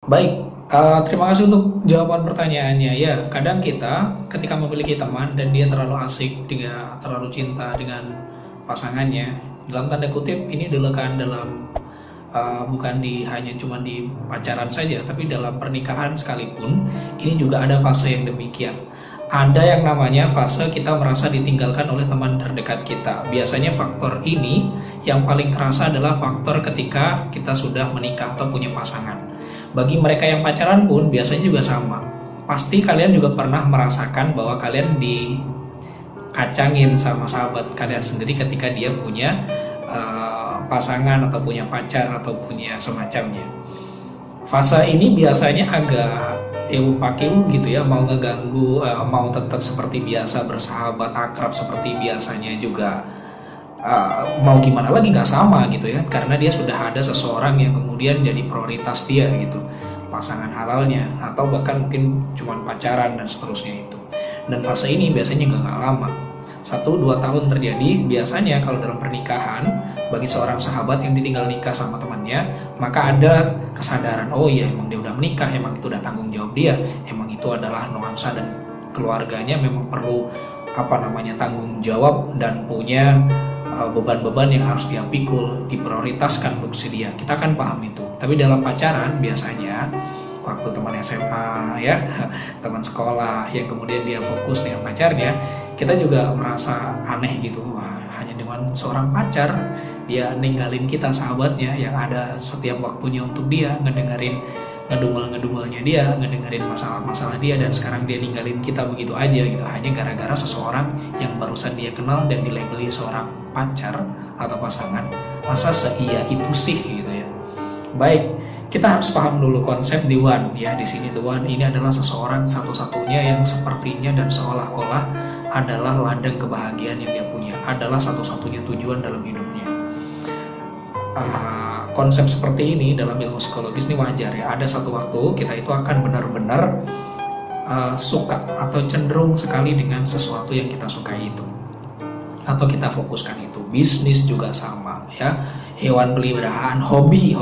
Baik, terima kasih untuk jawaban pertanyaannya. Ya, kadang kita ketika memiliki teman dan dia terlalu asik, dia terlalu cinta dengan pasangannya, dalam tanda kutip ini dilekan dalam bukan di hanya cuma di pacaran saja, tapi dalam pernikahan sekalipun, ini juga ada fase yang demikian. Ada yang namanya fase kita merasa ditinggalkan oleh teman terdekat kita. Biasanya faktor ini yang paling kerasa adalah faktor ketika kita sudah menikah atau punya pasangan. Bagi mereka yang pacaran pun biasanya juga sama. Pasti kalian juga pernah merasakan bahwa kalian dikacangin sama sahabat kalian sendiri ketika dia punya pasangan atau punya pacar atau punya semacamnya. Fase ini biasanya agak ewu pakiu gitu ya, mau ngeganggu, mau tetap seperti biasa bersahabat akrab seperti biasanya juga, mau gimana lagi nggak sama gitu ya, karena dia sudah ada seseorang yang kemudian jadi prioritas dia gitu, pasangan halalnya atau bahkan mungkin cuma pacaran dan seterusnya itu. Dan fase ini biasanya nggak lama, 1-2 tahun terjadi biasanya kalau dalam pernikahan. Bagi seorang sahabat yang ditinggal nikah sama temannya, maka ada kesadaran, oh iya emang dia udah menikah, emang itu udah tanggung jawab dia, emang itu adalah nuansa dan keluarganya memang perlu tanggung jawab dan punya beban-beban yang harus dia pikul, diprioritaskan untuk si dia. Kita kan paham itu. Tapi dalam pacaran biasanya waktu teman SMA ya, teman sekolah yang kemudian dia fokus dengan pacarnya, kita juga merasa aneh gitu. Wah, hanya dengan seorang pacar dia ninggalin kita sahabatnya yang ada setiap waktunya untuk dia, ngedengerin ngedumel-ngedumelnya dia, ngedengerin masalah-masalah dia, dan sekarang dia ninggalin kita begitu aja gitu, hanya gara-gara seseorang yang barusan dia kenal dan dilabeli seorang pacar atau pasangan. Masa seia itu sih gitu ya. Baik, kita harus paham dulu konsep the one ya. Di sini the one ini adalah seseorang satu-satunya yang sepertinya dan seolah-olah adalah ladang kebahagiaan yang dia punya, adalah satu-satunya tujuan dalam hidupnya. Konsep seperti ini dalam ilmu psikologis ini wajar ya. Ada satu waktu kita itu akan benar-benar suka atau cenderung sekali dengan sesuatu yang kita sukai itu, atau kita fokuskan itu. Bisnis juga sama ya, hewan peliharaan, hobi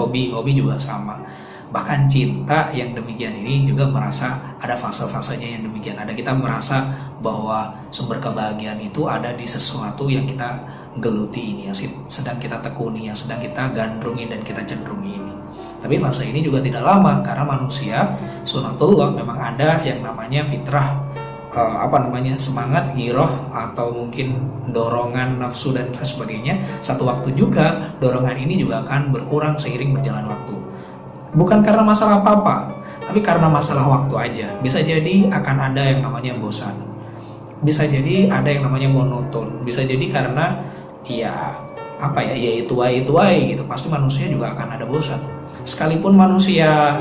juga sama. Bahkan cinta yang demikian ini juga merasa ada fase-fasenya yang demikian. Ada kita merasa bahwa sumber kebahagiaan itu ada di sesuatu yang kita geluti ini, yang sedang kita tekuni, yang sedang kita gandrungi dan kita cenderungi ini. Tapi fase ini juga tidak lama, karena manusia sunatullah memang ada yang namanya fitrah, semangat, giroh, atau mungkin dorongan nafsu dan sebagainya. Satu waktu juga dorongan ini juga akan berkurang seiring berjalan waktu. Bukan karena masalah apa-apa, tapi karena masalah waktu aja. Bisa jadi akan ada yang namanya bosan, bisa jadi ada yang namanya monoton, bisa jadi karena ya itu gitu. Pasti manusia juga akan ada bosan. Sekalipun manusia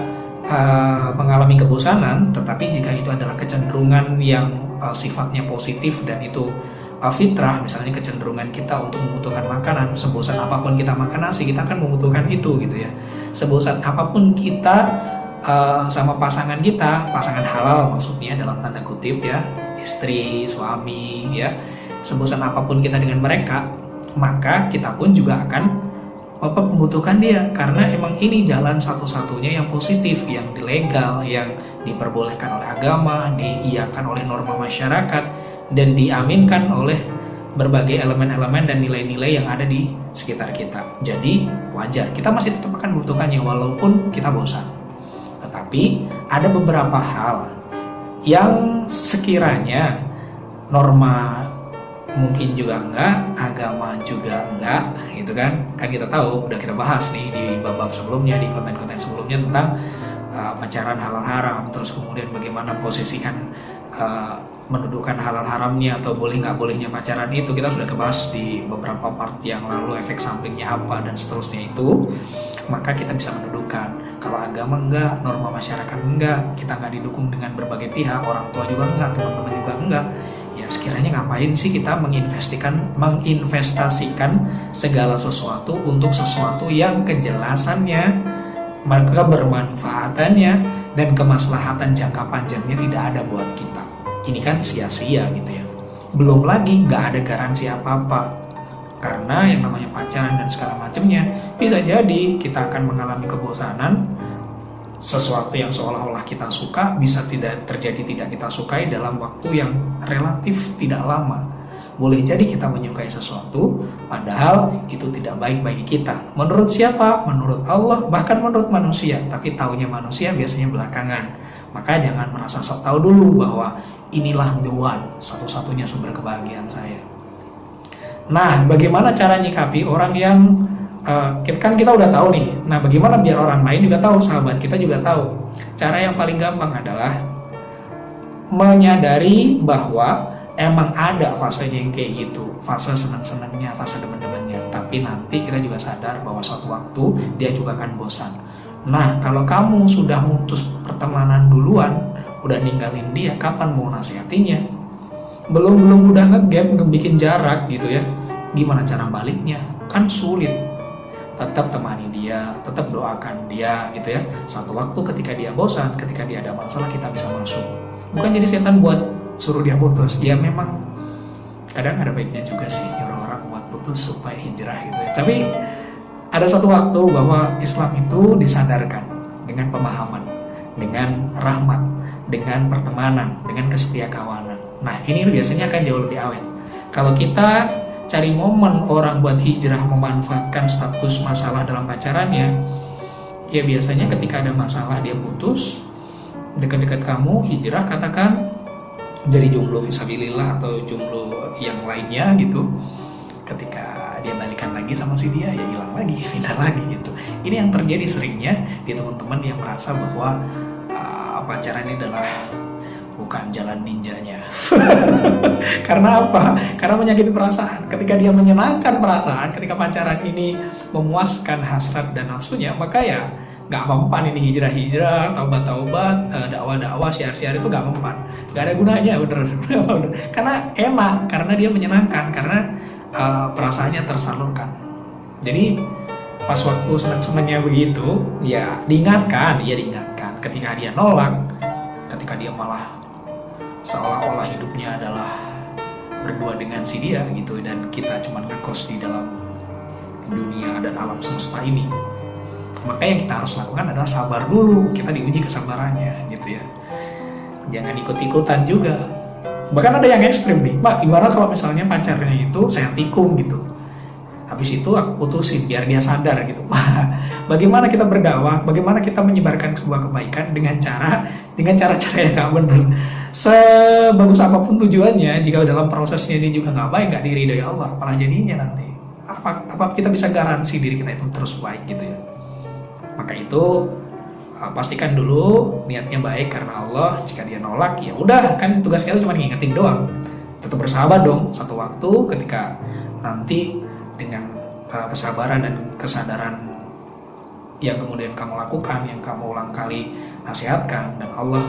mengalami kebosanan, tetapi jika itu adalah kecenderungan yang sifatnya positif dan itu fitrah, misalnya kecenderungan kita untuk membutuhkan makanan, sebosan apapun kita makan nasi, kita akan membutuhkan itu gitu ya. Sebosan apapun kita sama pasangan kita, pasangan halal maksudnya dalam tanda kutip ya, istri, suami ya, sebosan apapun kita dengan mereka, maka kita pun juga akan membutuhkan dia, karena emang ini jalan satu-satunya yang positif, yang legal, yang diperbolehkan oleh agama, diiyakan oleh norma masyarakat, dan diaminkan oleh berbagai elemen-elemen dan nilai-nilai yang ada di sekitar kita. Jadi wajar kita masih tetap akan membutuhkannya walaupun kita bosan. Tetapi ada beberapa hal yang sekiranya norma mungkin juga enggak, agama juga enggak, gitu kan kita tahu, udah kita bahas nih di bab-bab sebelumnya, di konten-konten sebelumnya tentang pacaran halal haram, terus kemudian bagaimana posisikan mendudukan halal haramnya atau boleh nggak bolehnya pacaran itu, kita sudah kebahas di beberapa part yang lalu, efek sampingnya apa dan seterusnya itu. Maka kita bisa mendudukan, kalau agama enggak, norma masyarakat enggak, kita nggak didukung dengan berbagai pihak, orang tua juga enggak, teman-teman juga enggak, ya sekiranya ngapain sih kita menginvestasikan segala sesuatu untuk sesuatu yang kejelasannya, maka bermanfaatannya dan kemaslahatan jangka panjangnya tidak ada buat kita. Ini kan sia-sia gitu ya. Belum lagi nggak ada garansi apa-apa, karena yang namanya pacaran dan segala macamnya bisa jadi kita akan mengalami kebosanan sesuatu yang seolah-olah kita suka bisa tidak kita sukai dalam waktu yang relatif tidak lama. Boleh jadi kita menyukai sesuatu, padahal itu tidak baik bagi kita. Menurut siapa? Menurut Allah, bahkan menurut manusia. Tapi taunya manusia biasanya belakangan. Maka jangan merasa sok tahu dulu bahwa inilah the one, satu-satunya sumber kebahagiaan saya. Nah, bagaimana cara nyikapi orang yang kan kita udah tahu nih. Nah, bagaimana biar orang lain juga tahu, sahabat kita juga tahu. Cara yang paling gampang adalah menyadari bahwa emang ada fasenya yang kayak gitu, fase senang-senangnya, fase demen-demennya. Tapi nanti kita juga sadar bahwa suatu waktu dia juga akan bosan. Nah, kalau kamu sudah memutus pertemanan duluan, udah ninggalin dia, kapan mau nasihatinya? Belum udah ngegap, ngebikin jarak gitu ya. Gimana cara baliknya? Kan sulit. Tetap temani dia, tetap doakan dia gitu ya. Suatu waktu ketika dia bosan, ketika dia ada masalah, kita bisa masuk. Bukan jadi setan buat suruh dia putus. Ya memang kadang ada baiknya juga sih nyuruh orang buat putus supaya hijrah gitu ya. Tapi ada satu waktu bahwa Islam itu disadarkan dengan pemahaman, dengan rahmat, dengan pertemanan, dengan kesetia kawanan. Nah, ini biasanya akan jauh lebih awet. Kalau kita cari momen orang buat hijrah memanfaatkan status masalah dalam pacarannya, ya biasanya ketika ada masalah dia putus, dekat-dekat kamu hijrah, katakan dari jomblo fisabilillah atau jomblo yang lainnya gitu, ketika dia balikan lagi sama si dia, ya hilang lagi, pindah lagi gitu. Ini yang terjadi seringnya di teman-teman yang merasa bahwa pacaran ini adalah bukan jalan ninjanya. Karena apa? Karena menyakiti perasaan. Ketika dia menyenangkan perasaan, ketika pacaran ini memuaskan hasrat dan nafsunya, maka ya nggak mempan ini hijrah-hijrah, taubat-taubat, dakwah-dakwah, syiar-syiar itu nggak mempan, nggak ada gunanya, bener. Karena enak, karena dia menyenangkan, karena perasaannya tersalurkan. Jadi pas waktu senang-senangnya begitu, ya diingatkan. Ketika dia nolak, ketika dia malah seolah-olah hidupnya adalah berdua dengan si dia gitu, dan kita cuma ngekos di dalam dunia dan alam semesta ini, maka yang kita harus lakukan adalah sabar dulu. Kita diuji kesabarannya gitu ya. Jangan ikut-ikutan juga. Bahkan ada yang ekstrim nih, Pak, gimana kalau misalnya pacarnya itu saya tikung gitu, habis itu aku putusin biar dia sadar gitu. Bagaimana kita berdakwah, bagaimana kita menyebarkan sebuah kebaikan dengan cara-cara yang gak benar. Sebagus apapun tujuannya, jika dalam prosesnya dia juga gak baik, gak diridhoi Allah, apalah jadinya nanti. Apa kita bisa garansi diri kita itu terus baik gitu ya. Maka itu pastikan dulu niatnya baik karena Allah. Jika dia nolak, ya udah, kan tugas kita cuma ngingetin doang. Tetap bersahabat dong. Satu waktu ketika nanti dengan kesabaran dan kesadaran yang kemudian kamu lakukan, yang kamu ulang kali nasihatkan, dan Allah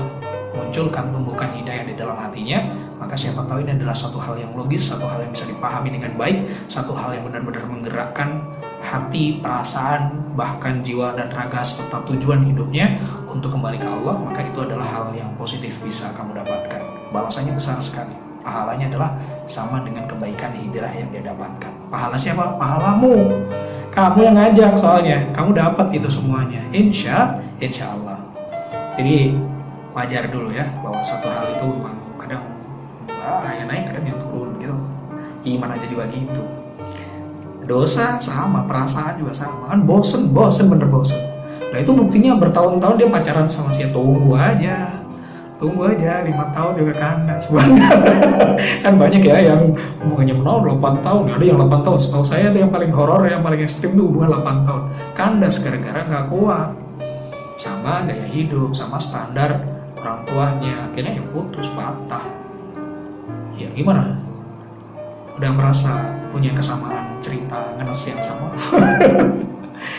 munculkan, tumbuhkan hidayah di dalam hatinya, maka siapa tahu ini adalah suatu hal yang logis, satu hal yang bisa dipahami dengan baik, satu hal yang benar-benar menggerakkan hati, perasaan, bahkan jiwa dan raga serta tujuan hidupnya untuk kembali ke Allah. Maka itu adalah hal yang positif bisa kamu dapatkan. Balasannya besar sekali. Pahalanya adalah sama dengan kebaikan hijrah yang dia dapatkan. Pahala siapa? Pahalamu. Kamu yang ngajak soalnya, kamu dapat itu semuanya. Insya Allah. Jadi wajar dulu ya bahwa satu hal itu memang kadang yang naik, kadang yang turun gitu. Iman aja juga gitu. Dosa sama, perasaan juga sama. Kan bosen bener bosen. Nah itu buktinya bertahun-tahun dia pacaran sama si, tunggu aja 5 tahun juga kandas. Kan banyak ya yang hubungannya 8 tahun, ada yang 8 tahun. Setahu saya ada yang paling horor, yang paling ekstrim itu hubungan 8 tahun kandas gara-gara nggak kuat sama gaya hidup, sama standar orang tuanya, akhirnya ya putus, patah. Ya gimana? Udah merasa punya kesamaan cerita ngenes yang sama?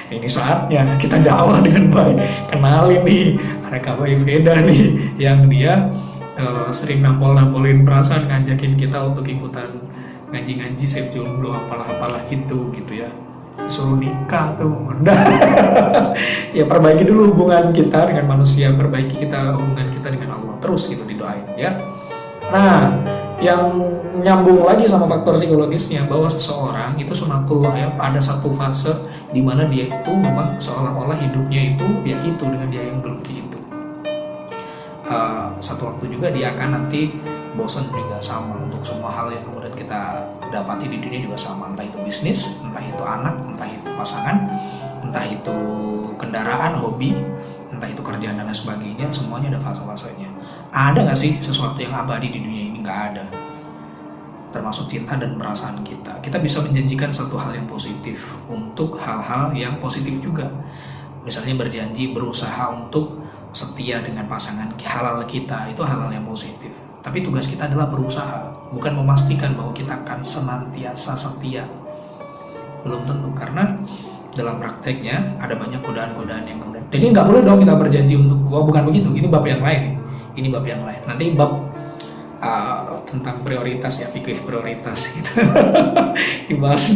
Ini saatnya kita dakwah dengan baik. Kenalin nih, ada Kak Bayi Veda nih, yang dia sering nampolin perasaan, ngajakin kita untuk ikutan ngaji-ngaji save jomblo, apalah itu gitu ya. Suruh nikah tuh. Ya perbaiki dulu hubungan kita dengan manusia, perbaiki hubungan kita dengan Allah, terus gitu didoain ya. Nah, yang nyambung lagi sama faktor psikologisnya, bahwa seseorang itu sunatullah ya, ada satu fase di mana dia itu memang seolah-olah hidupnya itu ya itu dengan dia yang belum satu waktu juga dia akan nanti bosan juga sama. Untuk semua hal yang kemudian kita dapati di dunia juga sama, entah itu bisnis, entah itu anak, entah itu pasangan, entah itu kendaraan, hobi, entah itu kerjaan dan lain sebagainya, semuanya ada fase-fasenya. Ada nggak sih sesuatu yang abadi di dunia ini? Nggak ada, termasuk cinta dan perasaan kita. Kita bisa menjanjikan satu hal yang positif untuk hal-hal yang positif juga. Misalnya berjanji berusaha untuk setia dengan pasangan halal kita, itu hal-hal yang positif. Tapi tugas kita adalah berusaha, bukan memastikan bahwa kita akan senantiasa setia. Belum tentu, karena dalam prakteknya ada banyak godaan-godaan yang kemudian. Jadi nggak boleh dong kita berjanji untuk, bukan begitu. Ini bab yang lain. Ini bab yang lain. Nanti bab tentang prioritas ya, fikih prioritas gitu. Dibahas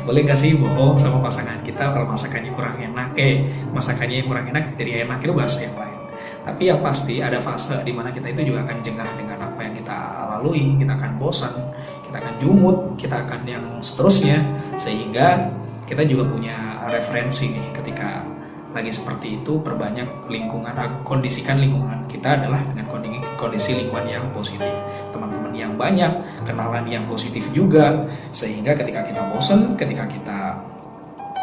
boleh nggak sih bohong sama pasangan kita kalau masakannya kurang enak, masakannya yang kurang enak jadi enak, itu bahas yang lain. Tapi yang pasti ada fase di mana kita itu juga akan jengah dengan apa yang kita lalui, kita akan bosan, kita akan jumut, kita akan yang seterusnya, sehingga kita juga punya referensi nih ketika lagi seperti itu. Perbanyak lingkungan, kondisikan lingkungan kita adalah dengan kondisi lingkungan yang positif, teman-teman yang banyak, kenalan yang positif juga, sehingga ketika kita bosan, ketika kita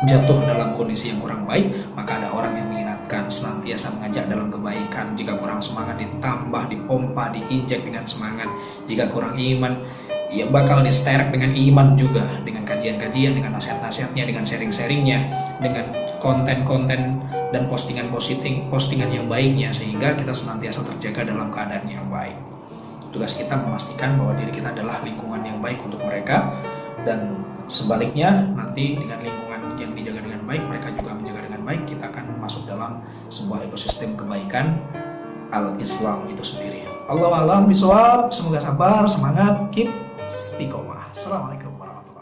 jatuh dalam kondisi yang kurang baik, maka ada orang yang mengingatkan, senantiasa mengajak dalam kebaikan. Jika kurang semangat, ditambah, dipompa, diinjek dengan semangat. Jika kurang iman, ya bakal disterek dengan iman juga, dengan kajian-kajian, dengan nasihat-nasihatnya, dengan sharing-sharingnya, dengan konten-konten dan postingan yang baiknya, sehingga kita senantiasa terjaga dalam keadaan yang baik. Tugas kita memastikan bahwa diri kita adalah lingkungan yang baik untuk mereka, dan sebaliknya nanti dengan lingkungan yang dijaga dengan baik, mereka juga menjaga dengan baik, kita akan masuk dalam sebuah ekosistem kebaikan al-Islam itu sendiri. Allahu a'lam bishawab. Semoga sabar, semangat, keep istiqomah. Assalamualaikum warahmatullahi wabarakatuh.